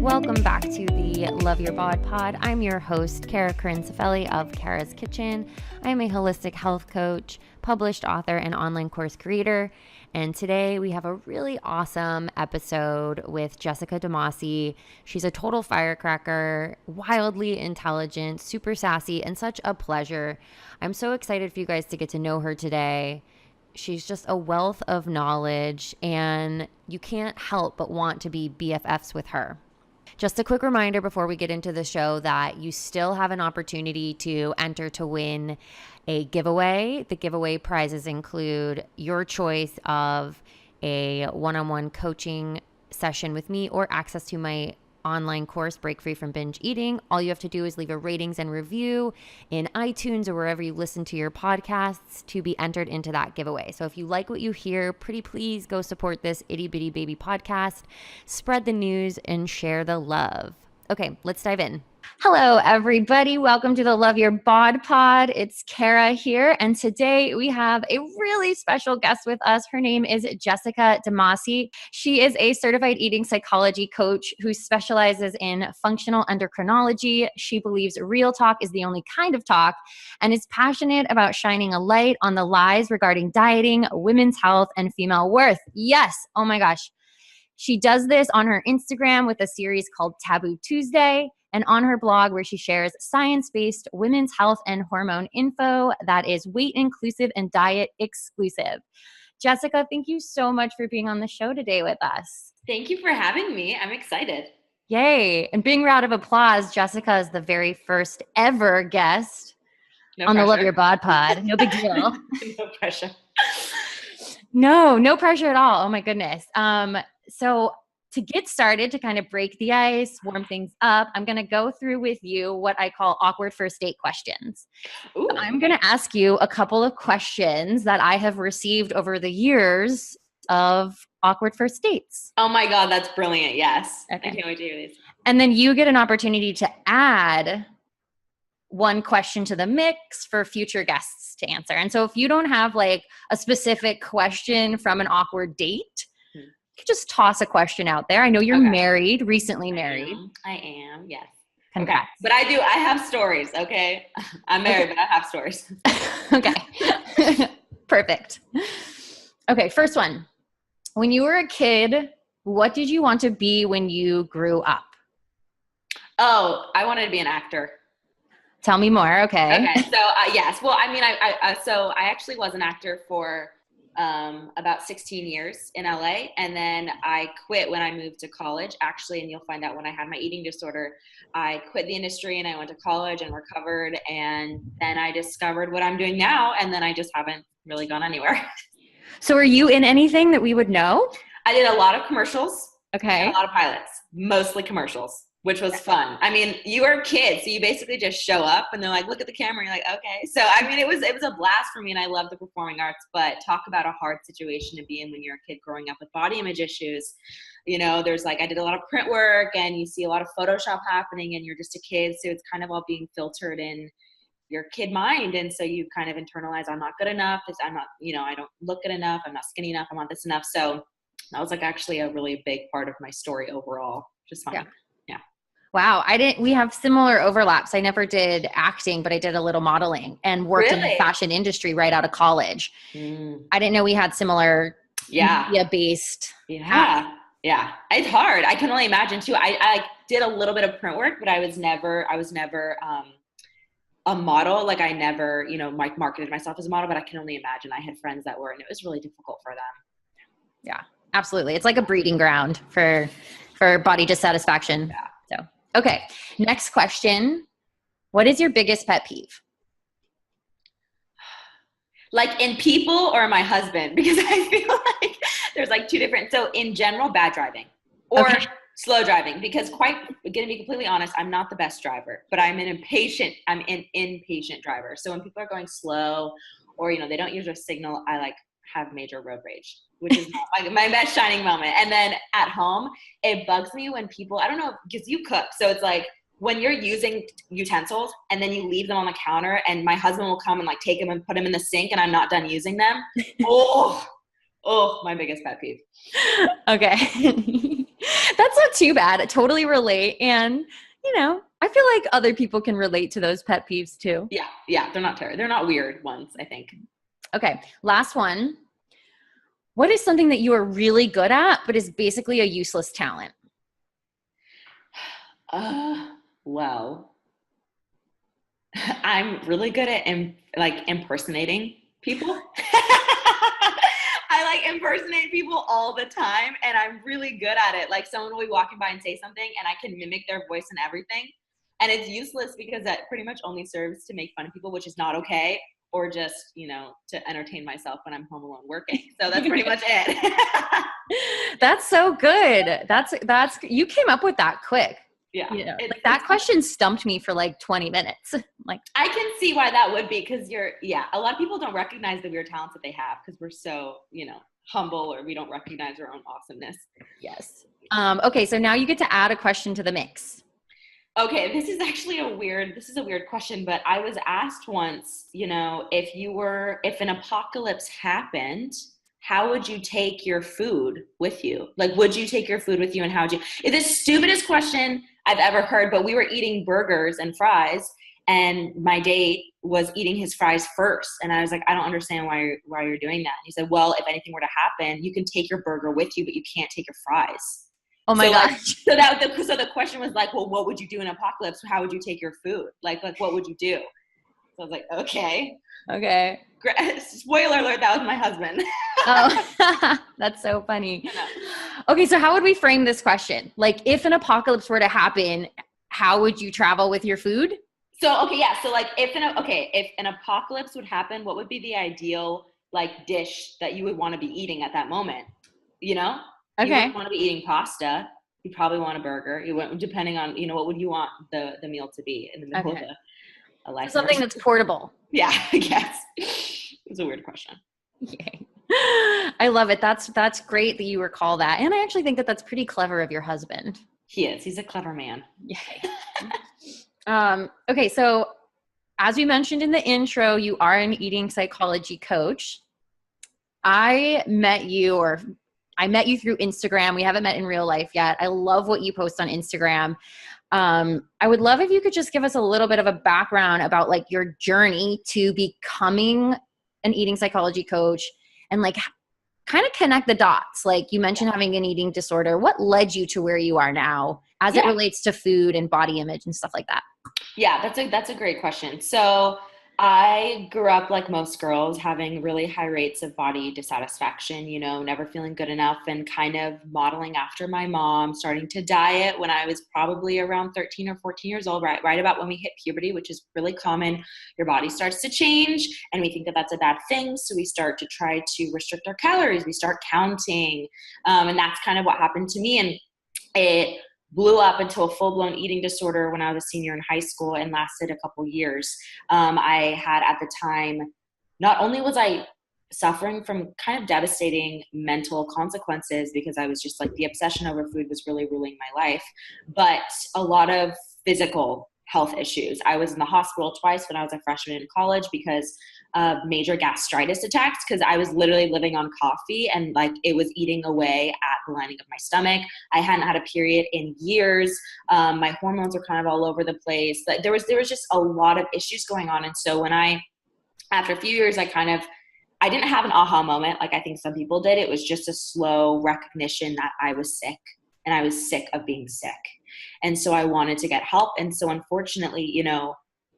Welcome back to the Love Your Bod Pod. I'm your host, Cara Carin Cifelli of Cara's Kitchen. I am a holistic health coach, published author, and online course creator. And today we have a really awesome episode with Jessica Demasi. She's a total firecracker, wildly intelligent, super sassy, and such a pleasure. I'm so excited for you guys to get to know her today. She's just a wealth of knowledge, and you can't help but want to be BFFs with her. Just a quick reminder before we get into the show that you still have an opportunity to enter to win a giveaway. The giveaway prizes include your choice of a one-on-one coaching session with me or access to my online course, Break Free from Binge Eating. All you have to do is leave a ratings and review in iTunes or wherever you listen to your podcasts to be entered into that giveaway. So if you like what you hear, pretty please go support this itty bitty baby podcast, spread the news, and share the love. Okay, let's dive in. Hello, everybody. Welcome to the Love Your Bod Pod. It's Cara here, and today we have a really special guest with us. Her name is Jessica Demasi. She is a certified eating psychology coach who specializes in functional endocrinology. She believes real talk is the only kind of talk and is passionate about shining a light on the lies regarding dieting, women's health, and female worth. Yes. Oh my gosh. She does this on her Instagram with a series called Taboo Tuesday, and on her blog where she shares science-based women's health and hormone info that is weight inclusive and diet exclusive. Jessica, thank you so much for being on the show today with us. Thank you for having me. I'm excited. Yay. And big round of applause. Jessica is the very first ever guest on the Love Your Bod Pod. No big deal. No pressure. No pressure at all. Oh my goodness. So to get started, to kind of break the ice, warm things up, I'm going to go through with you what I call awkward first date questions. Ooh. I'm going to ask you a couple of questions that I have received over the years of awkward first dates. Oh my God, that's brilliant. Yes. Okay. I can't wait to hear these. And then you get an opportunity to add one question to the mix for future guests to answer. And so if you don't have like a specific question from an awkward date, you could just toss a question out there. I know you're married, recently married. I am, yes. Congrats. Okay. But I have stories, okay? I'm married, but I have stories. Okay. Perfect. Okay, first one. When you were a kid, what did you want to be when you grew up? Oh, I wanted to be an actor. Tell me more. Okay. Okay. So, yes. Well, I mean, so I actually was an actor for about 16 years in LA. And then I quit when I moved to college, actually. And you'll find out when I had my eating disorder, I quit the industry and I went to college and recovered. And then I discovered what I'm doing now. And then I just haven't really gone anywhere. So are you in anything that we would know? I did a lot of commercials. Okay. And a lot of pilots, mostly commercials, which was fun. I mean, you were a kid, so you basically just show up and they're like, look at the camera. And you're like, okay. So, I mean, it was a blast for me and I love the performing arts, but talk about a hard situation to be in when you're a kid growing up with body image issues. You know, there's like, I did a lot of print work and you see a lot of Photoshop happening and you're just a kid. So it's kind of all being filtered in your kid mind. And so you kind of internalize, I'm not good enough. I'm not, I don't look good enough. I'm not skinny enough. I'm not this enough. So that was like actually a really big part of my story overall. Just fun. Yeah. Wow. We have similar overlaps. I never did acting, but I did a little modeling and worked in the fashion industry right out of college. I didn't know we had similar media-based. Yeah. It's hard. I can only imagine too. I did a little bit of print work, but I was never a model. Like I never, marketed myself as a model, but I can only imagine I had friends that were, and it was really difficult for them. Yeah, absolutely. It's like a breeding ground for body dissatisfaction. Yeah. So, okay. Next question. What is your biggest pet peeve? Like in people or my husband? Because I feel like there's like two different. So in general, bad driving or slow driving, because going to be completely honest, I'm not the best driver, but I'm an impatient driver. So when people are going slow or, they don't use a signal, I like have major road rage, which is my best shining moment. And then at home, it bugs me when people, I don't know, because you cook. So it's like when you're using utensils and then you leave them on the counter and my husband will come and like take them and put them in the sink and I'm not done using them. Oh, my biggest pet peeve. Okay. That's not too bad. I totally relate. And, I feel like other people can relate to those pet peeves too. Yeah. Yeah. They're not terrible. They're not weird ones, I think. Okay. Last one. What is something that you are really good at, but is basically a useless talent? Well, I'm really good at impersonating people. I like impersonate people all the time, and I'm really good at it. Like someone will be walking by and say something, and I can mimic their voice and everything. And it's useless because that pretty much only serves to make fun of people, which is not okay, or just, to entertain myself when I'm home alone working. So that's pretty much it. That's so good. That's you came up with that quick. Yeah. That question stumped me for like 20 minutes. Like, I can see why that would be, because a lot of people don't recognize the weird talents that they have because we're so, humble, or we don't recognize our own awesomeness. Yes. Okay. So now you get to add a question to the mix. Okay. This is actually a weird question, but I was asked once, if an apocalypse happened, how would you take your food with you? Like, would you take your food with you, and how would you? It's the stupidest question I've ever heard, but we were eating burgers and fries, and my date was eating his fries first. And I was like, I don't understand why you're doing that. And he said, well, if anything were to happen, you can take your burger with you, but you can't take your fries. Oh my gosh. So the question was like, well, what would you do in an apocalypse? How would you take your food? Like what would you do? So I was like, okay. Spoiler alert, that was my husband. Oh, that's so funny. Okay, so how would we frame this question? Like, if an apocalypse were to happen, how would you travel with your food? So, okay, yeah. So like if an apocalypse would happen, what would be the ideal dish that you would want to be eating at that moment? Okay. You wouldn't want to be eating pasta. You probably want a burger. You want, depending on, what would you want the meal to be in the middle of a life. Something that's portable. Yeah, I guess. It's a weird question. Yay. I love it. That's great that you recall that. And I actually think that that's pretty clever of your husband. He is. He's a clever man. Yay. Okay. So as we mentioned in the intro, you are an eating psychology coach. I met you through Instagram. We haven't met in real life yet. I love what you post on Instagram. I would love if you could just give us a little bit of a background about like your journey to becoming an eating psychology coach, and like kind of connect the dots. Like you mentioned having an eating disorder. What led you to where you are now as it relates to food and body image and stuff like that? Yeah, that's a great question. So I grew up like most girls, having really high rates of body dissatisfaction, never feeling good enough, and kind of modeling after my mom, starting to diet when I was probably around 13 or 14 years old, right about when we hit puberty, which is really common. Your body starts to change, and we think that that's a bad thing. So we start to try to restrict our calories. We start counting. And that's kind of what happened to me. And it blew up into a full-blown eating disorder when I was a senior in high school, and lasted a couple years. I had at the time, not only was I suffering from kind of devastating mental consequences because I was just like, the obsession over food was really ruling my life, but a lot of physical health issues. I was in the hospital twice when I was a freshman in college because of major gastritis attacks, because I was literally living on coffee, and like it was eating away at the lining of my stomach. I hadn't had a period in years. My hormones were kind of all over the place. Like there was just a lot of issues going on. And so after a few years, I didn't have an aha moment like I think some people did. It was just a slow recognition that I was sick, and I was sick of being sick. And so I wanted to get help. And so unfortunately,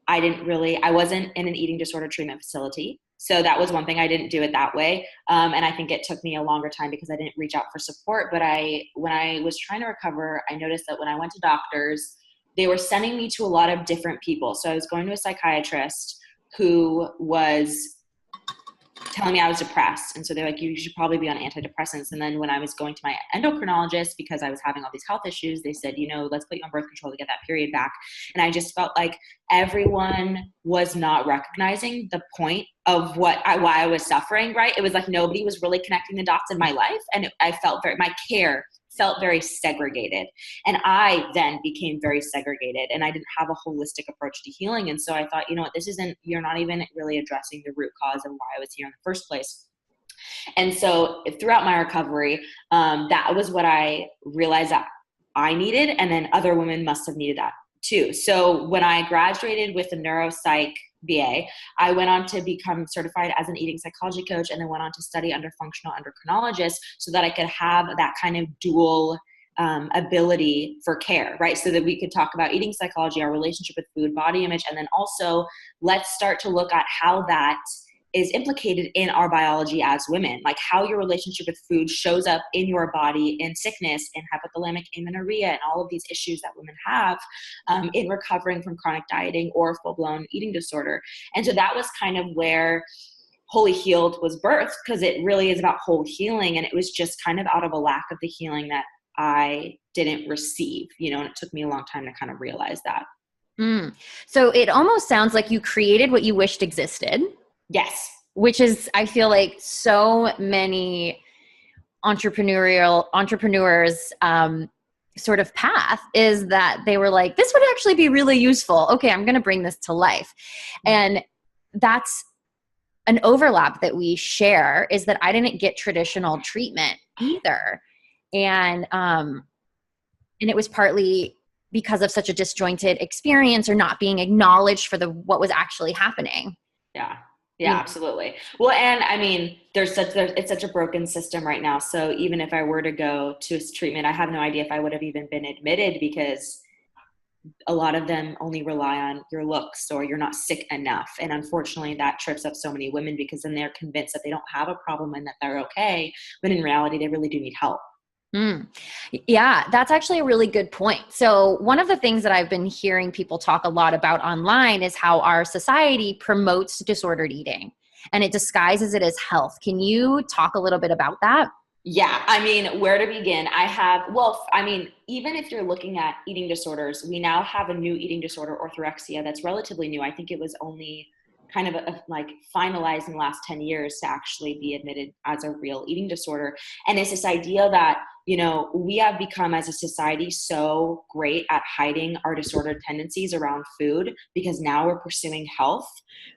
I wasn't in an eating disorder treatment facility. So that was one thing. I didn't do it that way. And I think it took me a longer time because I didn't reach out for support. But when I was trying to recover, I noticed that when I went to doctors, they were sending me to a lot of different people. So I was going to a psychiatrist who was telling me I was depressed. And so they're like, you should probably be on antidepressants. And then when I was going to my endocrinologist, because I was having all these health issues, they said, let's put you on birth control to get that period back. And I just felt like everyone was not recognizing the point of why I was suffering, right? It was like nobody was really connecting the dots in my life. And I felt my care felt very segregated. And I then became very segregated, and I didn't have a holistic approach to healing. And so I thought, you're not even really addressing the root cause of why I was here in the first place. And so throughout my recovery, that was what I realized that I needed. And then other women must have needed that too. So when I graduated with a neuropsych BA, I went on to become certified as an eating psychology coach, and then went on to study under functional endocrinologist so that I could have that kind of dual ability for care, right? So that we could talk about eating psychology, our relationship with food, body image, and then also let's start to look at how that is implicated in our biology as women, like how your relationship with food shows up in your body in sickness and hypothalamic amenorrhea and all of these issues that women have in recovering from chronic dieting or full-blown eating disorder. And so that was kind of where WhollyHealed was birthed, because it really is about whole healing. And it was just kind of out of a lack of the healing that I didn't receive, and it took me a long time to kind of realize that. So it almost sounds like you created what you wished existed. Yes. Which is, I feel like so many entrepreneurs sort of path is that they were like, this would actually be really useful. Okay, I'm going to bring this to life. And that's an overlap that we share, is that I didn't get traditional treatment either. And it was partly because of such a disjointed experience or not being acknowledged for what was actually happening. Yeah, absolutely. Well, and I mean, it's such a broken system right now. So even if I were to go to treatment, I have no idea if I would have even been admitted, because a lot of them only rely on your looks or you're not sick enough. And unfortunately that trips up so many women, because then they're convinced that they don't have a problem and that they're okay. But in reality, they really do need help. Yeah, that's actually a really good point. So one of the things that I've been hearing people talk a lot about online is how our society promotes disordered eating and it disguises it as health. Can you talk a little bit about that? Yeah, I mean, where to begin? Even if you're looking at eating disorders, we now have a new eating disorder, orthorexia, that's relatively new. I think it was only kind of like finalized in the last 10 years to actually be admitted as a real eating disorder. And it's this idea that, we have become as a society so great at hiding our disordered tendencies around food, because now we're pursuing health.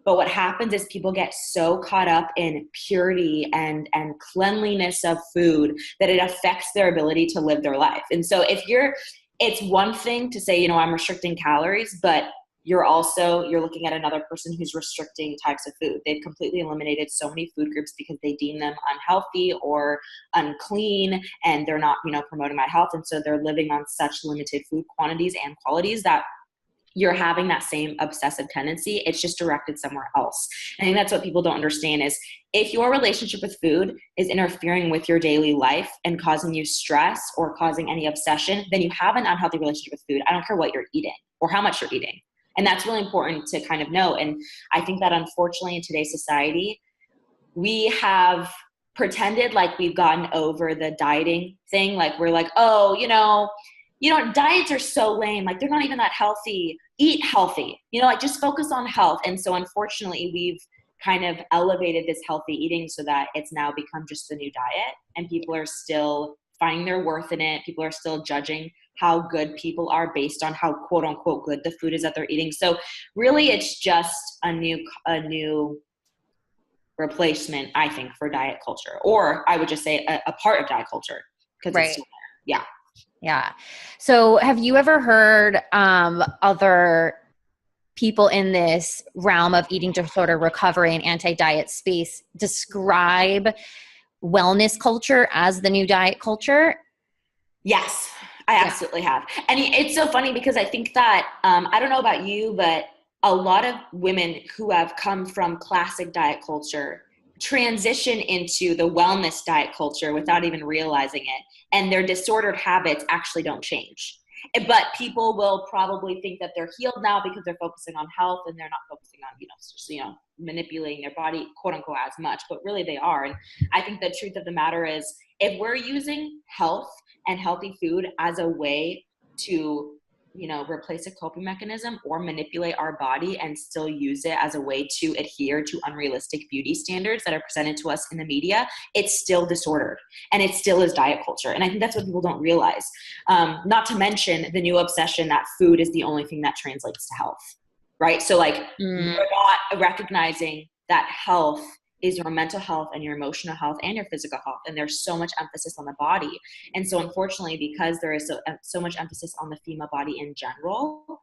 But what happens is people get so caught up in purity and cleanliness of food that it affects their ability to live their life. And so it's one thing to say, I'm restricting calories, but you're looking at another person who's restricting types of food. They've completely eliminated so many food groups because they deem them unhealthy or unclean, and they're not, promoting my health. And so they're living on such limited food quantities and qualities that you're having that same obsessive tendency. It's just directed somewhere else. And I think that's what people don't understand is, if your relationship with food is interfering with your daily life and causing you stress or causing any obsession, then you have an unhealthy relationship with food. I don't care what you're eating or how much you're eating. And that's really important to kind of know. And I think that unfortunately in today's society, we have pretended like we've gotten over the dieting thing. Like we're like, diets are so lame. Like they're not even that healthy. Eat healthy, just focus on health. And so unfortunately we've kind of elevated this healthy eating so that it's now become just the new diet, and people are still finding their worth in it. People are still judging how good people are based on how quote unquote good the food is that they're eating. So really it's just a new replacement, I think, for diet culture, or I would just say a part of diet culture, because right. It's still there. Yeah. Yeah. So have you ever heard other people in this realm of eating disorder recovery and anti-diet space describe wellness culture as the new diet culture? Yes, I absolutely have. And it's so funny because I think that, I don't know about you, but a lot of women who have come from classic diet culture transition into the wellness diet culture without even realizing it. And their disordered habits actually don't change. But people will probably think that they're healed now because they're focusing on health, and they're not focusing on, manipulating their body, quote unquote, as much, but really they are. And I think the truth of the matter is, if we're using health and healthy food as a way to, replace a coping mechanism or manipulate our body and still use it as a way to adhere to unrealistic beauty standards that are presented to us in the media, it's still disordered, and it still is diet culture. And I think that's what people don't realize. Not to mention the new obsession that food is the only thing that translates to health, right? So we're not recognizing that health is your mental health and your emotional health and your physical health. And there's so much emphasis on the body. And so unfortunately, because there is so much emphasis on the female body in general,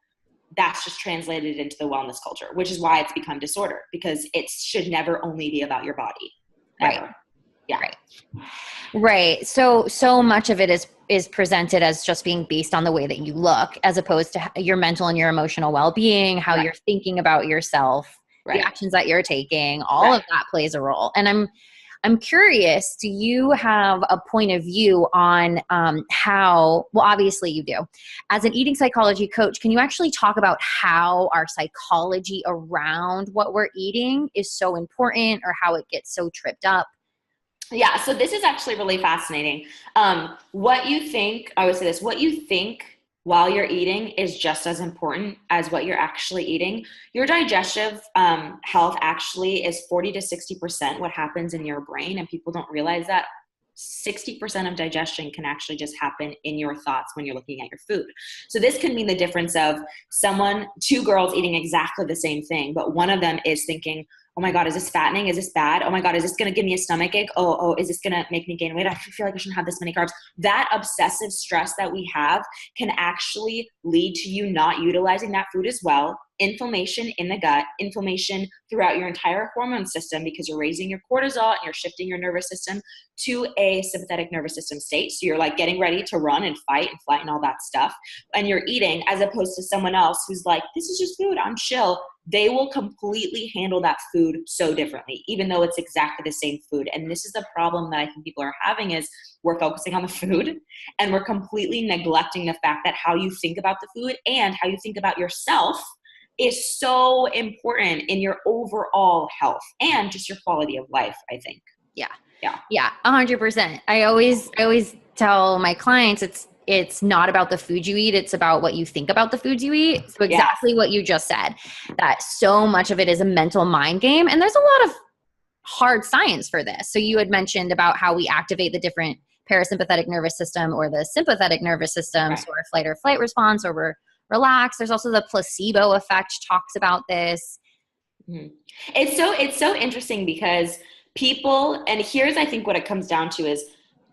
that's just translated into the wellness culture, which is why it's become disorder, because it should never only be about your body. Ever. Right. Yeah. Right. So much of it is presented as just being based on the way that you look, as opposed to your mental and your emotional well-being, how you're thinking about yourself, the actions that you're taking, all of that plays a role. And I'm curious, do you have a point of view on how, well, obviously you do. As an eating psychology coach, can you actually talk about how our psychology around what we're eating is so important, or how it gets so tripped up? Yeah, so this is actually really fascinating. What you think while you're eating is just as important as what you're actually eating. Your digestive health actually is 40 to 60% what happens in your brain, and people don't realize that 60% of digestion can actually just happen in your thoughts when you're looking at your food. So this can mean the difference of two girls eating exactly the same thing, but one of them is thinking, oh my God, is this fattening? Is this bad? Oh my God, is this going to give me a stomach ache? Oh, is this going to make me gain weight? I feel like I shouldn't have this many carbs. That obsessive stress that we have can actually lead to you not utilizing that food as well. Inflammation in the gut, inflammation throughout your entire hormone system, because you're raising your cortisol and you're shifting your nervous system to a sympathetic nervous system state. So you're like getting ready to run and fight and flight and all that stuff. And you're eating, as opposed to someone else who's like, this is just food, I'm chill. They will completely handle that food so differently, even though it's exactly the same food. And this is the problem that I think people are having, is we're focusing on the food and we're completely neglecting the fact that how you think about the food and how you think about yourself is so important in your overall health and just your quality of life, I think. Yeah, 100%. I always tell my clients it's not about the food you eat, it's about what you think about the foods you eat. So exactly what you just said, that so much of it is a mental mind game, and there's a lot of hard science for this. So you had mentioned about how we activate the different parasympathetic nervous system or the sympathetic nervous system, so our fight or flight response, or we're relaxed. There's also the placebo effect, talks about this. Mm-hmm. It's so interesting because people, and here's I think what it comes down to is,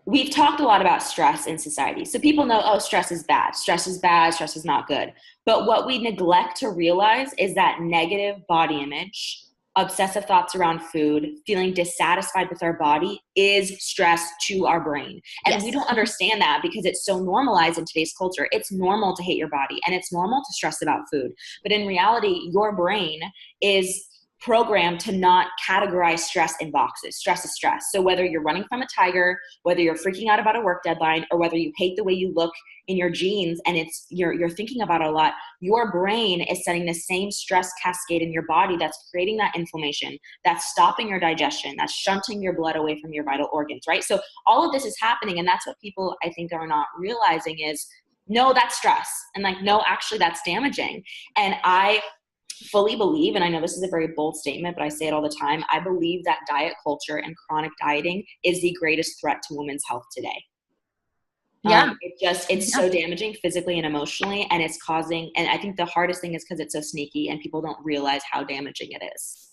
we've talked a lot about stress in society. So people know, oh, stress is bad, stress is not good. But what we neglect to realize is that negative body image, obsessive thoughts around food, feeling dissatisfied with our body is stress to our brain. And we don't understand that because it's so normalized in today's culture. It's normal to hate your body and it's normal to stress about food. But in reality, your brain is programmed to not categorize stress in boxes. Stress is stress. So whether you're running from a tiger, whether you're freaking out about a work deadline, or whether you hate the way you look in your jeans and you're thinking about it a lot, your brain is setting the same stress cascade in your body that's creating that inflammation, that's stopping your digestion, that's shunting your blood away from your vital organs, right? So all of this is happening, and that's what people, I think, are not realizing is, no, that's stress. And like, no, actually that's damaging. And I fully believe, and I know this is a very bold statement, but I say it all the time, I believe that diet culture and chronic dieting is the greatest threat to women's health today. It's so damaging physically and emotionally, and it's causing, and I think the hardest thing is because it's so sneaky and people don't realize how damaging it is.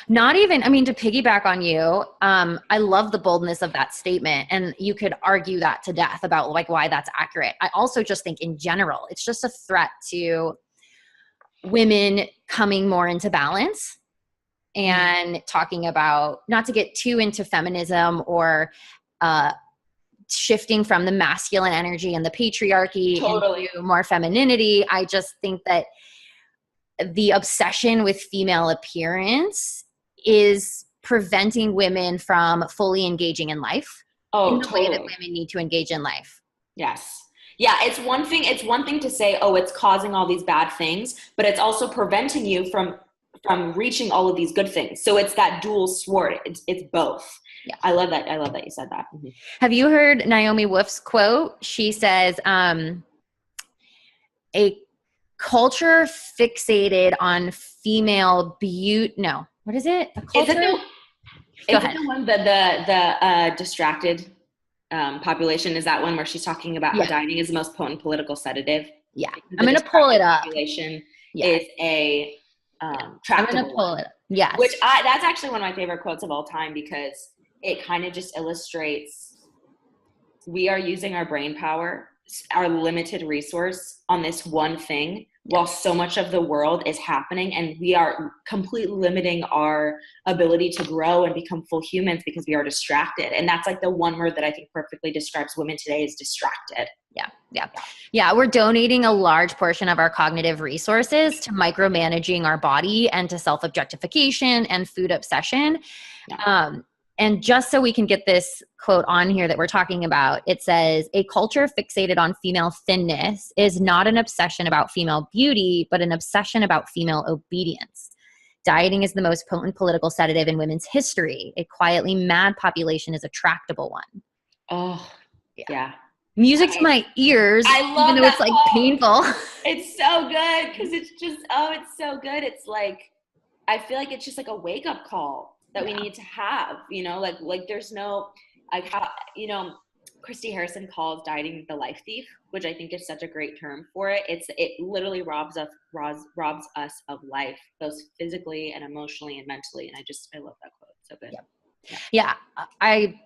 Not even, I mean, to piggyback on you, I love the boldness of that statement, and you could argue that to death about like why that's accurate. I also just think in general, it's just a threat to women coming more into balance and talking about, not to get too into feminism or shifting from the masculine energy and the patriarchy into more femininity. I just think that the obsession with female appearance is preventing women from fully engaging in life in the way that women need to engage in life. Yes. Yeah, it's one thing to say, oh, it's causing all these bad things, but it's also preventing you from reaching all of these good things. So it's that dual sword. It's both. Yeah. I love that you said that. Mm-hmm. Have you heard Naomi Wolf's quote? She says, a culture fixated on female beauty. No, what is it? A culture? Is it the one that the distracted population, is that one where she's talking about how dieting is the most potent political sedative? Yeah, I'm going to pull it up. Population is a I'm tractable gonna pull one. it. Yes. That's actually one of my favorite quotes of all time, because it kind of just illustrates we are using our brain power, our limited resource, on this one thing, while so much of the world is happening, and we are completely limiting our ability to grow and become full humans because we are distracted. And that's like the one word that I think perfectly describes women today, is distracted. Yeah. We're donating a large portion of our cognitive resources to micromanaging our body and to self-objectification and food obsession. And just so we can get this quote on here that we're talking about, it says, a culture fixated on female thinness is not an obsession about female beauty, but an obsession about female obedience. Dieting is the most potent political sedative in women's history. A quietly mad population is a tractable one. Oh, yeah. Music to my ears, I love even though that it's like quote. painful. It's so good, because it's just, it's so good. It's like, I feel like it's just like a wake up call that we need to have, like there's no, like how, Christy Harrison calls dieting the life thief, which I think is such a great term for it. It literally robs us of life, both physically and emotionally and mentally. And I love that quote. So good. Yeah. I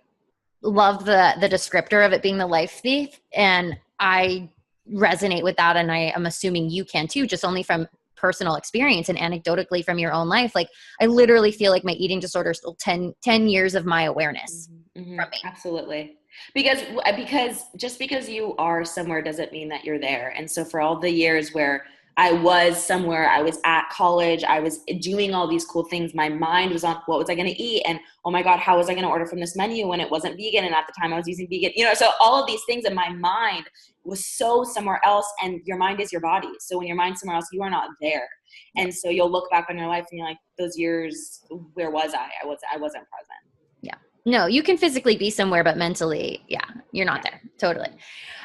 love the descriptor of it being the life thief. And I resonate with that. And I am assuming you can too, just only from personal experience and anecdotally from your own life. Like, I literally feel like my eating disorder is still 10 years of my awareness from me. Absolutely. Because just because you are somewhere doesn't mean that you're there. And so for all the years where I was somewhere, I was at college, I was doing all these cool things, my mind was on what was I going to eat, and oh my God, how was I going to order from this menu when it wasn't vegan, and at the time I was using vegan, so all of these things in my mind was so somewhere else. And your mind is your body, so when your mind's somewhere else, you are not there. And so you'll look back on your life and you're like, those years, where was I? I wasn't present. No, you can physically be somewhere, but mentally, you're not there. Totally.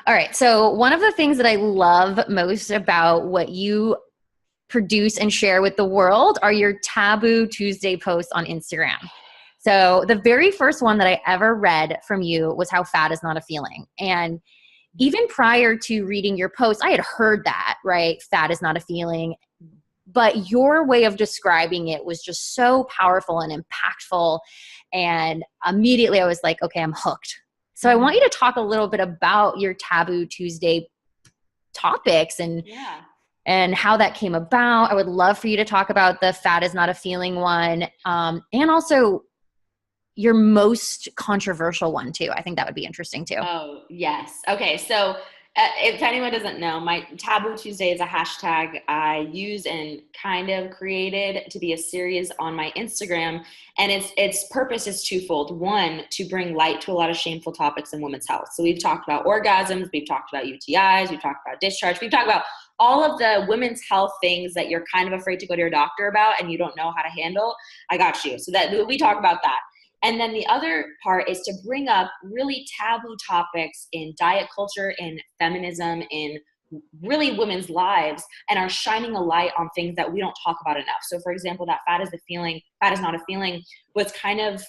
All right. So one of the things that I love most about what you produce and share with the world are your Taboo Tuesday posts on Instagram. So the very first one that I ever read from you was how fat is not a feeling. And even prior to reading your post, I had heard that, right? Fat is not a feeling. But your way of describing it was just so powerful and impactful. And immediately I was like, okay, I'm hooked. So I want you to talk a little bit about your Taboo Tuesday topics and how that came about. I would love for you to talk about the fat is not a feeling one, and also your most controversial one too. I think that would be interesting too. Oh, yes. Okay. So if anyone doesn't know, my Taboo Tuesday is a hashtag I use and kind of created to be a series on my Instagram. And its purpose is twofold. One, to bring light to a lot of shameful topics in women's health. So we've talked about orgasms, we've talked about UTIs, we've talked about discharge, we've talked about all of the women's health things that you're kind of afraid to go to your doctor about and you don't know how to handle. I got you. So that we talk about that. And then the other part is to bring up really taboo topics in diet culture, in feminism, in really women's lives, and are shining a light on things that we don't talk about enough. So for example, that fat is not a feeling was kind of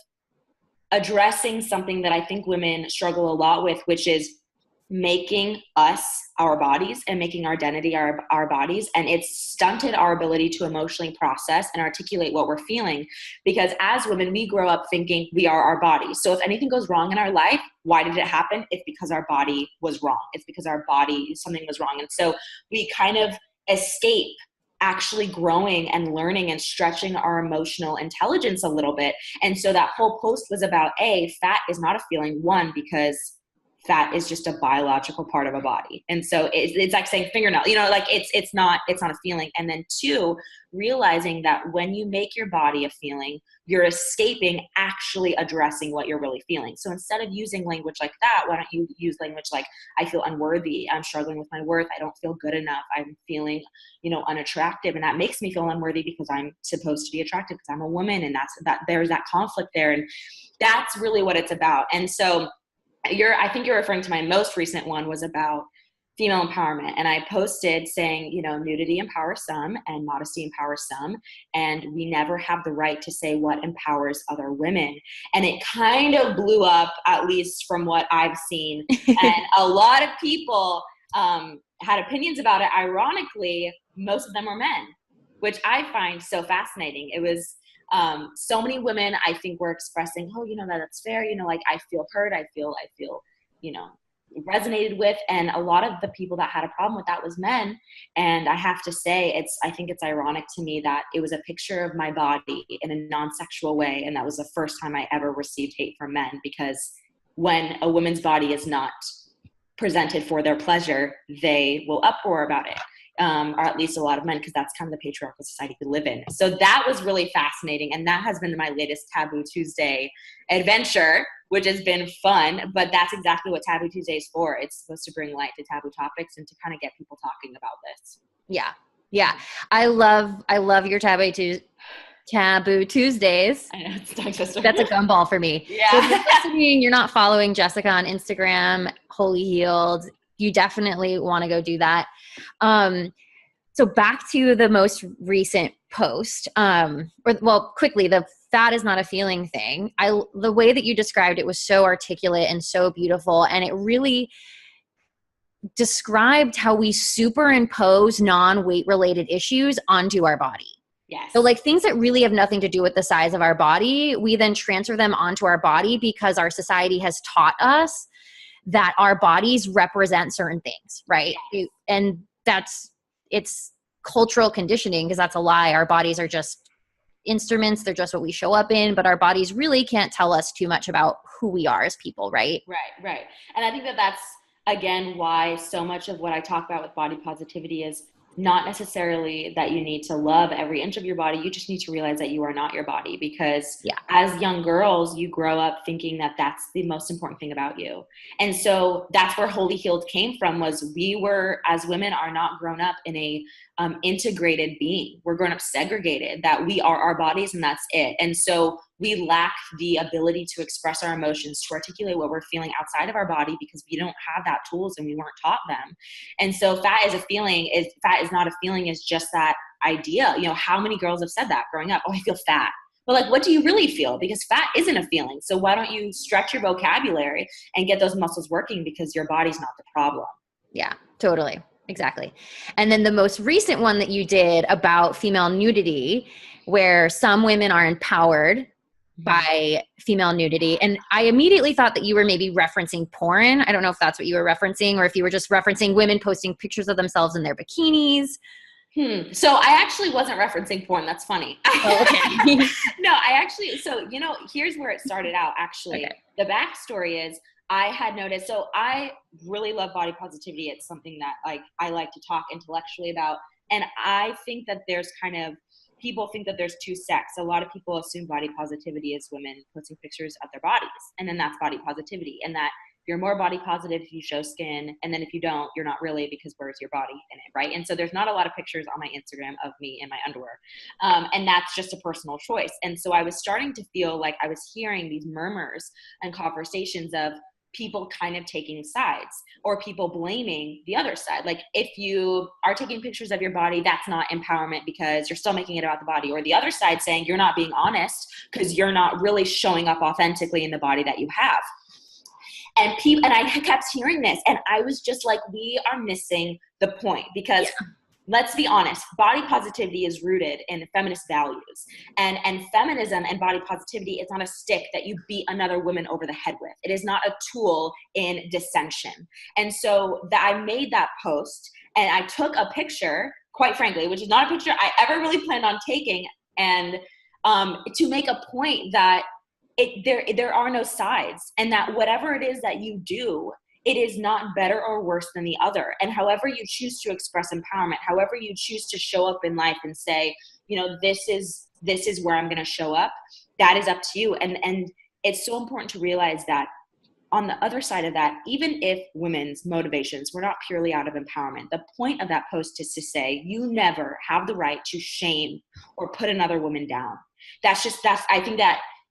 addressing something that I think women struggle a lot with, which is making us our bodies and making our identity our bodies. And it's stunted our ability to emotionally process and articulate what we're feeling. Because as women, we grow up thinking we are our bodies. So if anything goes wrong in our life, why did it happen? It's because our body was wrong. It's because something was wrong. And so we kind of escape actually growing and learning and stretching our emotional intelligence a little bit. And so that whole post was about, fat is not a feeling. One, because fat is just a biological part of a body. And so it's like saying fingernail, it's not a feeling. And then two, realizing that when you make your body a feeling, you're escaping actually addressing what you're really feeling. So instead of using language like that, why don't you use language like, I feel unworthy, I'm struggling with my worth, I don't feel good enough, I'm feeling, unattractive. And that makes me feel unworthy because I'm supposed to be attractive because I'm a woman. And there's that conflict there. And that's really what it's about. And so I think you're referring to my most recent one was about female empowerment. And I posted saying, nudity empowers some and modesty empowers some. And we never have the right to say what empowers other women. And it kind of blew up, at least from what I've seen. And a lot of people had opinions about it. Ironically, most of them are men. which I find so fascinating. It was so many women, I think, were expressing, oh, that's fair. Like, I feel heard. I feel, resonated with. And a lot of the people that had a problem with that was men. And I have to say, I think it's ironic to me that it was a picture of my body in a non-sexual way. And that was the first time I ever received hate from men, because when a woman's body is not presented for their pleasure, they will uproar about it. Or at least a lot of men, because that's kind of the patriarchal society we live in. So that was really fascinating. And that has been my latest Taboo Tuesday adventure, which has been fun. But that's exactly what Taboo Tuesday is for. It's supposed to bring light to taboo topics and to kind of get people talking about this. Yeah. Yeah. I love your Taboo Tuesdays. I know, it's tongue twister. That's a gumball for me. Yeah. So if you're listening, you're not following Jessica on Instagram, WhollyHealed, you definitely want to go do that. So back to the most recent post, quickly, the fat is not a feeling thing. The way that you described it was so articulate and so beautiful. And it really described how we superimpose non-weight related issues onto our body. Yes. So like things that really have nothing to do with the size of our body, we then transfer them onto our body because our society has taught us that our bodies represent certain things, right? And it's cultural conditioning, because that's a lie. Our bodies are just instruments. They're just what we show up in, but our bodies really can't tell us too much about who we are as people, right? Right. And I think that's, again, why so much of what I talk about with body positivity is not necessarily that you need to love every inch of your body. You just need to realize that you are not your body, because as young girls, you grow up thinking that that's the most important thing about you. And so that's where WhollyHealed came from, was we were, as women, are not grown up in a integrated being. We're grown up segregated, that we are our bodies and that's it. And so we lack the ability to express our emotions, to articulate what we're feeling outside of our body, because we don't have that tools and we weren't taught them. And so fat is not a feeling is just that idea. How many girls have said that growing up? Oh, I feel fat. But like, what do you really feel? Because fat isn't a feeling. So why don't you stretch your vocabulary and get those muscles working, because your body's not the problem. Yeah, totally. Exactly. And then the most recent one that you did about female nudity, where some women are empowered by female nudity. And I immediately thought that you were maybe referencing porn. I don't know if that's what you were referencing, or if you were just referencing women posting pictures of themselves in their bikinis. So I actually wasn't referencing porn. That's funny. Oh, okay. No, here's where it started out, actually. Okay. The backstory is, I had noticed, so I really love body positivity. It's something that I like to talk intellectually about. And I think that people think that there's two sects. A lot of people assume body positivity is women posting pictures of their bodies, and then that's body positivity. And that you're more body positive if you show skin, and then if you don't, you're not really, because where's your body in it, right? And so there's not a lot of pictures on my Instagram of me in my underwear. And that's just a personal choice. And so I was starting to feel like I was hearing these murmurs and conversations of people kind of taking sides, or people blaming the other side. Like, if you are taking pictures of your body, that's not empowerment because you're still making it about the body. Or the other side saying you're not being honest because you're not really showing up authentically in the body that you have. And I kept hearing this, and I was just like, we are missing the point, because let's be honest, body positivity is rooted in feminist values, and feminism and body positivity is not a stick that you beat another woman over the head with. It is not a tool in dissension. And so I made that post, and I took a picture, quite frankly, which is not a picture I ever really planned on taking, and to make a point that there are no sides, and that whatever it is that you do, it is not better or worse than the other. And however you choose to express empowerment, however you choose to show up in life and say, this is where I'm going to show up, that is up to you. And it's so important to realize that on the other side of that, even if women's motivations were not purely out of empowerment, the point of that post is to say, you never have the right to shame or put another woman down. I think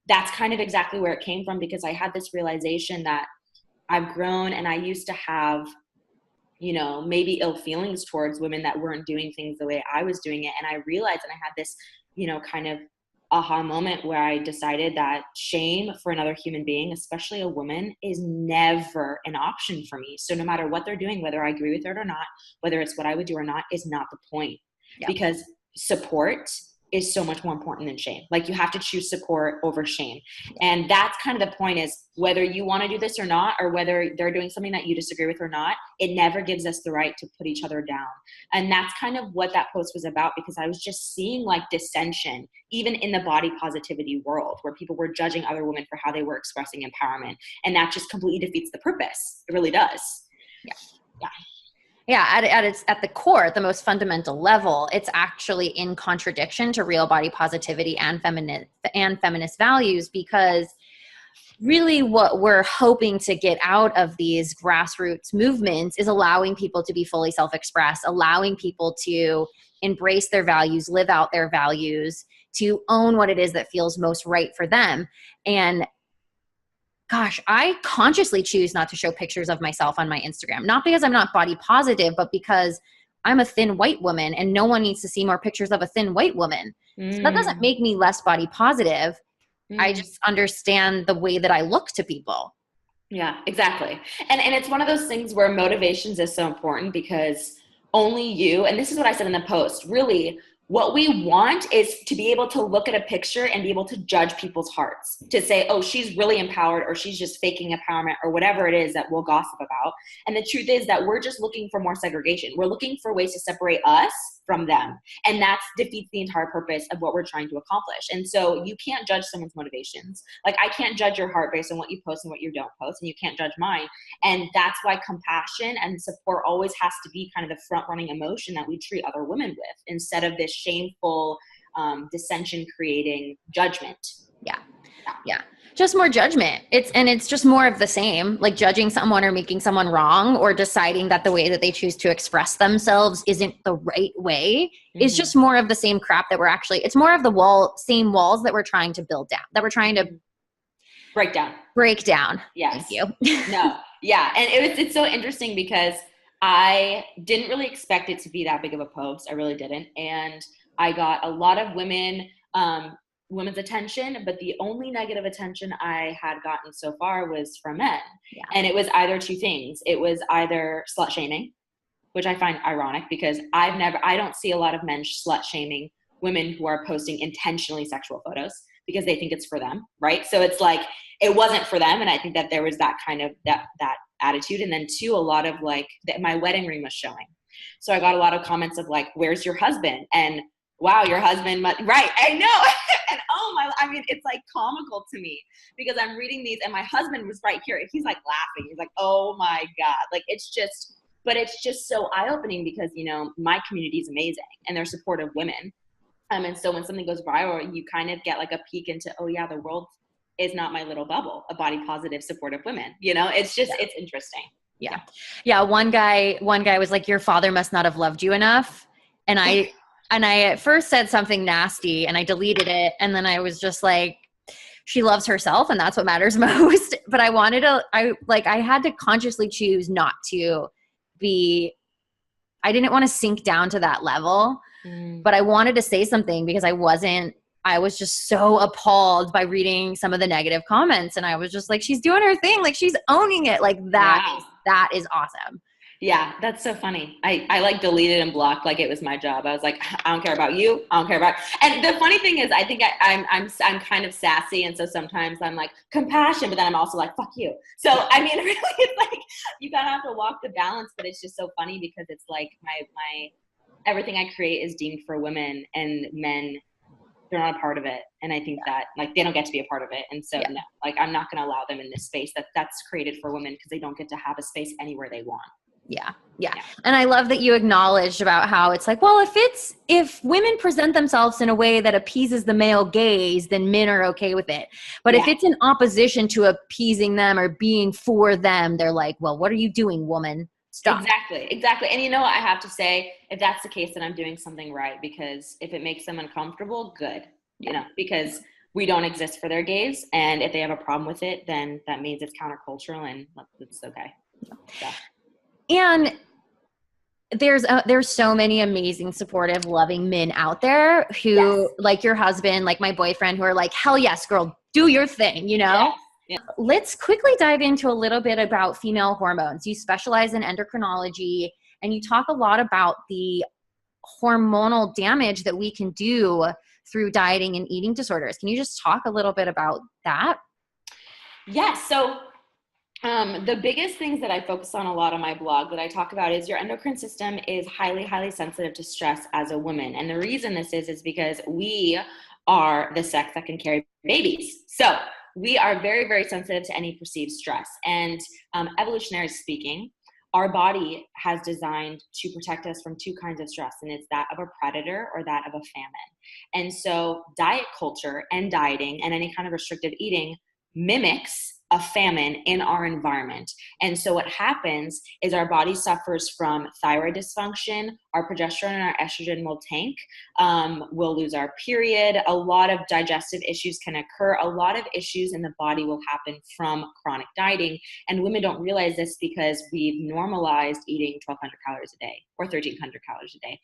that's kind of exactly where it came from, because I had this realization that I've grown, and I used to have, maybe ill feelings towards women that weren't doing things the way I was doing it. And I realized, and I had this, kind of aha moment where I decided that shame for another human being, especially a woman, is never an option for me. So no matter what they're doing, whether I agree with it or not, whether it's what I would do or not, is not the point. Yeah. Because support is so much more important than shame. Like you have to choose support over shame. And that's kind of the point, is whether you want to do this or not, or whether they're doing something that you disagree with or not, it never gives us the right to put each other down. And that's kind of what that post was about, because I was just seeing like dissension, even in the body positivity world, where people were judging other women for how they were expressing empowerment. And that just completely defeats the purpose. It really does. Yeah. Yeah. Yeah, at the core, at the most fundamental level, it's actually in contradiction to real body positivity and feminist values, because really what we're hoping to get out of these grassroots movements is allowing people to be fully self-expressed, allowing people to embrace their values, live out their values, to own what it is that feels most right for them. And gosh, I consciously choose not to show pictures of myself on my Instagram, not because I'm not body positive, but because I'm a thin white woman and no one needs to see more pictures of a thin white woman. So that doesn't make me less body positive. I just understand the way that I look to people. Yeah, exactly. And it's one of those things where motivations is so important, because only you, and this is what I said in the post, really what we want is to be able to look at a picture and be able to judge people's hearts, to say, oh, she's really empowered, or she's just faking empowerment, or whatever it is that we'll gossip about. And the truth is that we're just looking for more segregation. We're looking for ways to separate us from them. And that defeats the entire purpose of what we're trying to accomplish. And so you can't judge someone's motivations. Like I can't judge your heart based on what you post and what you don't post, and you can't judge mine. And that's why compassion and support always has to be kind of the front running emotion that we treat other women with, instead of this shameful, dissension creating judgment. Yeah. Just more judgment. It's just more of the same, like judging someone or making someone wrong, or deciding that the way that they choose to express themselves isn't the right way. It's just more of the same crap that it's more of the same walls that we're trying to build down, that we're trying to break down. Yes. Thank you. No. Yeah. And it's so interesting, because I didn't really expect it to be that big of a post. I really didn't. And I got a lot of women's attention, but the only negative attention I had gotten so far was from men. Yeah. And it was either two things. It was either slut shaming, which I find ironic, because I don't see a lot of men slut shaming women who are posting intentionally sexual photos, because they think it's for them, right? So it's like, it wasn't for them. And I think that there was that kind of that attitude. And then two, a lot of like my wedding ring was showing. So I got a lot of comments of like, where's your husband? And wow, your husband, right, I know. And it's like comical to me, because I'm reading these and my husband was right here. He's like laughing. He's like, oh my God. Like, it's just so eye-opening, because, my community is amazing and they're supportive women. And so when something goes viral, you kind of get like a peek into, oh yeah, the world is not my little bubble of body positive, supportive women. It's just, it's interesting. Yeah. Yeah. One guy was like, your father must not have loved you enough. And I at first said something nasty and I deleted it. And then I was just like, she loves herself and that's what matters most. But I had to consciously choose not to I didn't want to sink down to that level, but I wanted to say something, because I was just so appalled by reading some of the negative comments. And I was just like, she's doing her thing. Like, she's owning it. Like that is awesome. Yeah, that's so funny. I like deleted and blocked like it was my job. I was like, I don't care about you. I don't care about. And the funny thing is, I think I'm kind of sassy, and so sometimes I'm like compassion, but then I'm also like fuck you. So really, it's like you kind of have to walk the balance. But it's just so funny, because it's like my everything I create is deemed for women, and men, they're not a part of it. And I think that like they don't get to be a part of it. And so no, like I'm not going to allow them in this space that's created for women, because they don't get to have a space anywhere they want. Yeah. And I love that you acknowledged about how it's like, well, if women present themselves in a way that appeases the male gaze, then men are okay with it. But if it's in opposition to appeasing them or being for them, they're like, well, what are you doing, woman? Stop. Exactly. And I have to say, if that's the case, then I'm doing something right, because if it makes them uncomfortable, good, because we don't exist for their gaze. And if they have a problem with it, then that means it's countercultural, and it's okay. So. And there's so many amazing, supportive, loving men out there who like your husband, like my boyfriend, who are like, hell yes, girl, do your thing, Yes. Yeah. Let's quickly dive into a little bit about female hormones. You specialize in endocrinology, and you talk a lot about the hormonal damage that we can do through dieting and eating disorders. Can you just talk a little bit about that? Yes. So the biggest things that I focus on a lot on my blog that I talk about is your endocrine system is highly, highly sensitive to stress as a woman. And the reason this is because we are the sex that can carry babies. So we are very, very sensitive to any perceived stress. And evolutionary speaking, our body has designed to protect us from two kinds of stress, and it's that of a predator or that of a famine. And so diet culture and dieting and any kind of restrictive eating mimics a famine in our environment. And so what happens is our body suffers from thyroid dysfunction, our progesterone and our estrogen will tank, we'll lose our period, a lot of digestive issues can occur, a lot of issues in the body will happen from chronic dieting. And women don't realize this because we've normalized eating 1,200 calories a day or 1,300 calories a day.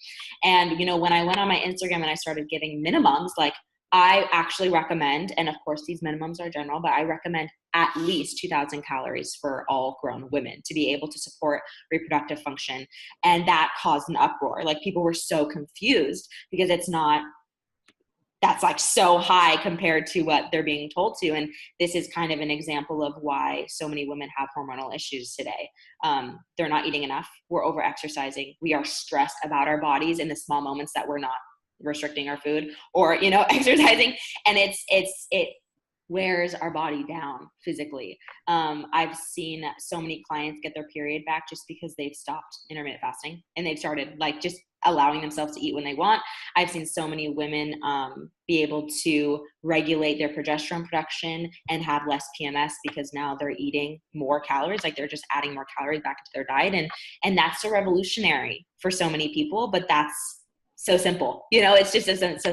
And, you know, when I went on my Instagram and I started giving minimums, like I actually recommend, and of course these minimums are general, but I recommend at least 2,000 calories for all grown women to be able to support reproductive function. And that caused an uproar. Like people were so confused because it's not, that's like so high compared to what they're being told to. And this is kind of an example of why so many women have hormonal issues today. They're not eating enough. We're over exercising. We are stressed about our bodies in the small moments that we're not restricting our food or, you know, exercising. And it wears our body down physically. I've seen so many clients get their period back just because they've stopped intermittent fasting and they've started like just allowing themselves to eat when they want. I've seen so many women be able to regulate their progesterone production and have less PMS because now they're eating more calories, like they're just adding more calories back into their diet. And that's so revolutionary for so many people, but that's so simple, you know, it's just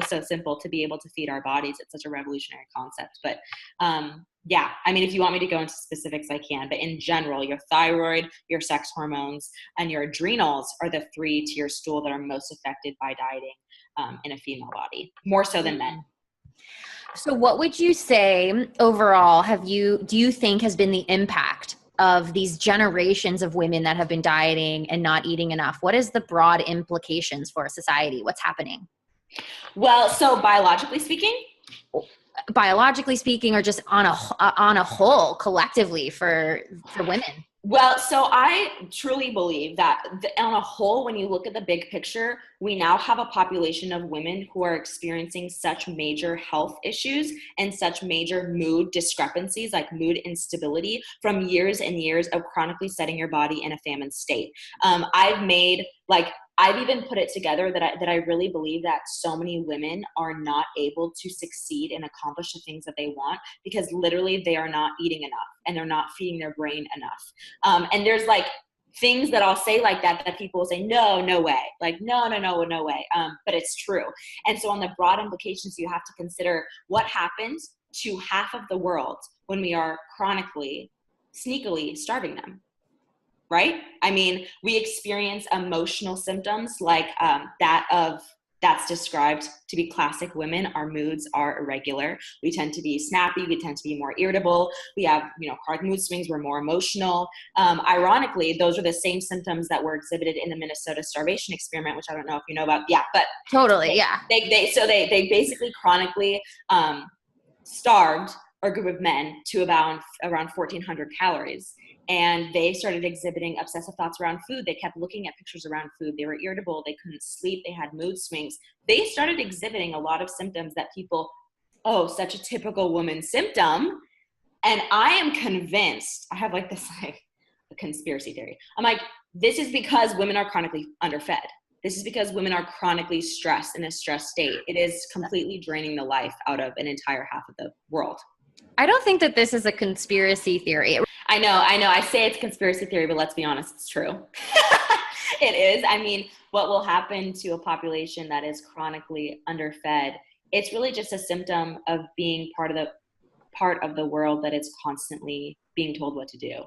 so simple to be able to feed our bodies. It's such a revolutionary concept. But yeah, I mean, if you want me to go into specifics, I can. But in general, your thyroid, your sex hormones, and your adrenals are the three to your stool that are most affected by dieting in a female body, more so than men. So what would you say overall do you think has been the impact of these generations of women that have been dieting and not eating enough? What is the broad implications for society? What's happening? Well, so biologically speaking, or just on a whole collectively for women? Well, so I truly believe that on a whole, when you look at the big picture, we now have a population of women who are experiencing such major health issues and such major mood discrepancies, like mood instability from years and years of chronically setting your body in a famine state. I've even put it together that I really believe that so many women are not able to succeed and accomplish the things that they want because literally they are not eating enough and they're not feeding their brain enough. And there's like things that I'll say like that people will say, no way. Like, no way. But it's true. And so on the broad implications, you have to consider what happens to half of the world when we are chronically, sneakily starving them. Right? I mean, we experience emotional symptoms like that's described to be classic women. Our moods are irregular. We tend to be snappy. We tend to be more irritable. We have, chronic mood swings. We're more emotional. Ironically, those are the same symptoms that were exhibited in the Minnesota starvation experiment, which I don't know if you know about. Yeah, but totally. Yeah. They basically chronically starved a group of men to around 1,400 calories. And they started exhibiting obsessive thoughts around food. They kept looking at pictures around food. They were irritable. They couldn't sleep. They had mood swings. They started exhibiting a lot of symptoms that people, such a typical woman symptom. And I am convinced, I have a conspiracy theory. I'm like, this is because women are chronically underfed. This is because women are chronically stressed in a stress state. It is completely draining the life out of an entire half of the world. I don't think that this is a conspiracy theory. I know. I say it's conspiracy theory, but let's be honest, it's true. It is. I mean, what will happen to a population that is chronically underfed? It's really just a symptom of being part of the world that is constantly being told what to do.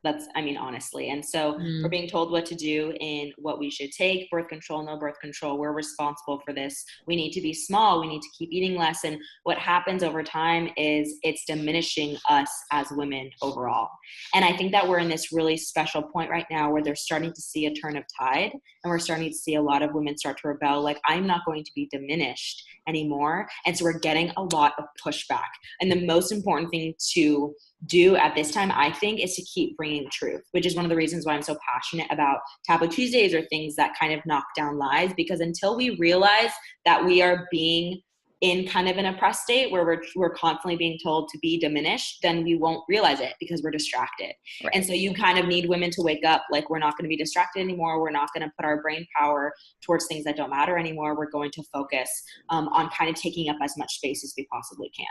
honestly. And so we're being told what to do and what we should take. Birth control, no birth control. We're responsible for this. We need to be small. We need to keep eating less. And what happens over time is it's diminishing us as women overall. And I think that we're in this really special point right now where they're starting to see a turn of tide, and we're starting to see a lot of women start to rebel. Like, I'm not going to be diminished anymore. And so we're getting a lot of pushback. And the most important thing to do at this time, I think, is to keep bringing truth, which is one of the reasons why I'm so passionate about Taboo Tuesdays, or things that kind of knock down lies, because until we realize that we are being in kind of an oppressed state where we're constantly being told to be diminished, then we won't realize it because we're distracted. Right. And so you kind of need women to wake up, like, we're not going to be distracted anymore. We're not going to put our brain power towards things that don't matter anymore. We're going to focus on kind of taking up as much space as we possibly can.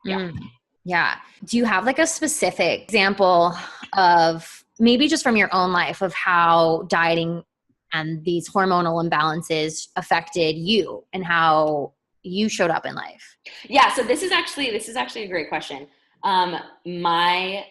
Yeah. Yeah. Do you have like a specific example of, maybe just from your own life, of how dieting and these hormonal imbalances affected you and how you showed up in life? Yeah. So this is actually a great question. My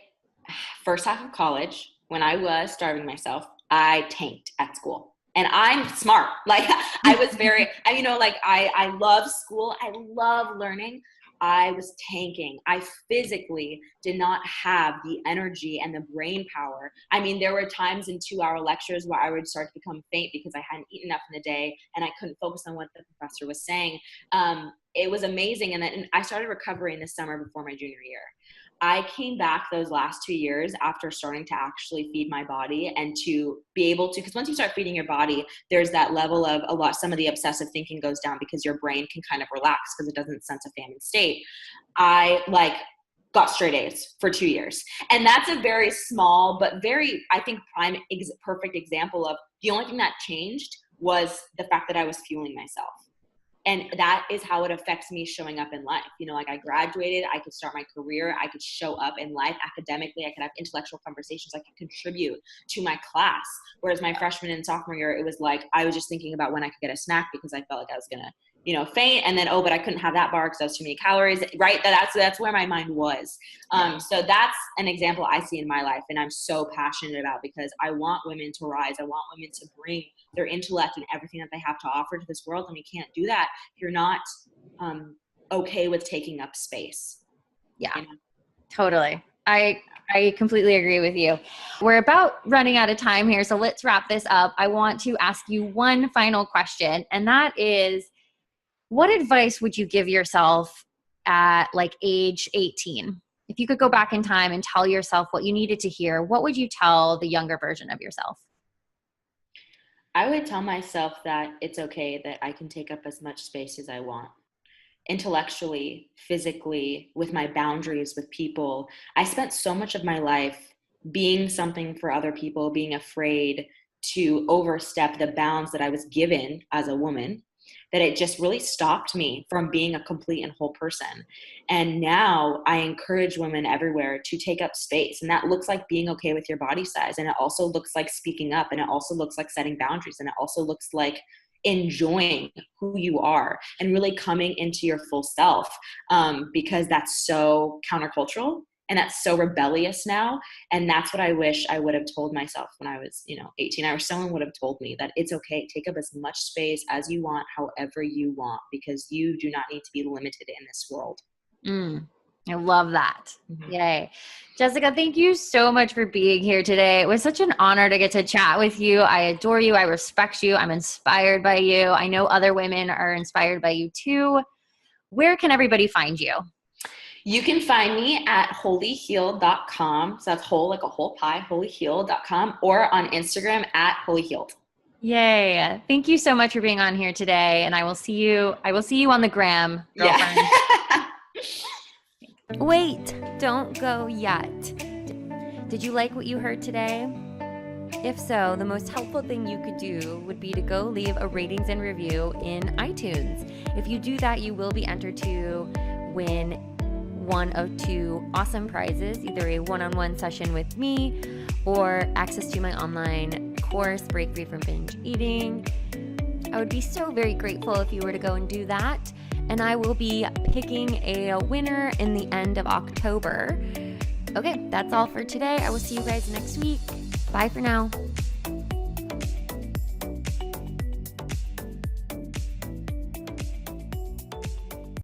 first half of college, when I was starving myself, I tanked at school. And I'm smart. Like, I was very, I love school. I love learning. I was tanking. I physically did not have the energy and the brain power. I mean, there were times in 2-hour lectures where I would start to become faint because I hadn't eaten enough in the day and I couldn't focus on what the professor was saying. It was amazing. And then I started recovering this summer before my junior year. I came back those last 2 years after starting to actually feed my body and to be able to, because once you start feeding your body, there's that level of some of the obsessive thinking goes down because your brain can kind of relax because it doesn't sense a famine state. I got straight A's for 2 years. And that's a very small, but very, I think, perfect example of the only thing that changed was the fact that I was fueling myself. And that is how it affects me showing up in life. I graduated, I could start my career, I could show up in life academically, I could have intellectual conversations, I could contribute to my class. Whereas my freshman and sophomore year, it was like, I was just thinking about when I could get a snack because I felt like I was gonna, faint. And then, but I couldn't have that bar because that was too many calories, right? That's where my mind was. So that's an example I see in my life. And I'm so passionate about, because I want women to rise. I want women to bring their intellect and everything that they have to offer to this world. And we can't do that if you're not okay with taking up space. Yeah, totally. I completely agree with you. We're about running out of time here, so let's wrap this up. I want to ask you one final question, and that is, what advice would you give yourself at age 18? If you could go back in time and tell yourself what you needed to hear, what would you tell the younger version of yourself? I would tell myself that it's okay, that I can take up as much space as I want. Intellectually, physically, with my boundaries with people. I spent so much of my life being something for other people, being afraid to overstep the bounds that I was given as a woman, that it just really stopped me from being a complete and whole person. And now I encourage women everywhere to take up space. And that looks like being okay with your body size. And it also looks like speaking up. And it also looks like setting boundaries. And it also looks like enjoying who you are and really coming into your full self, because that's so countercultural. And that's so rebellious now. And that's what I wish I would have told myself when I was, 18. I wish someone would have told me that it's okay. Take up as much space as you want, however you want, because you do not need to be limited in this world. I love that. Mm-hmm. Yay. Jessica, thank you so much for being here today. It was such an honor to get to chat with you. I adore you. I respect you. I'm inspired by you. I know other women are inspired by you too. Where can everybody find you? You can find me at WhollyHealed.com. So that's whole, like a whole pie, WhollyHealed.com, or on Instagram at WhollyHealed. Yay. Thank you so much for being on here today. And I will see you on the gram, girlfriend. Yeah. Wait, don't go yet. Did you like what you heard today? If so, the most helpful thing you could do would be to go leave a ratings and review in iTunes. If you do that, you will be entered to win one of two awesome prizes, either a one-on-one session with me or access to my online course, Break Free from Binge Eating. I would be so very grateful if you were to go and do that. And I will be picking a winner in the end of October. Okay, that's all for today. I will see you guys next week. Bye for now.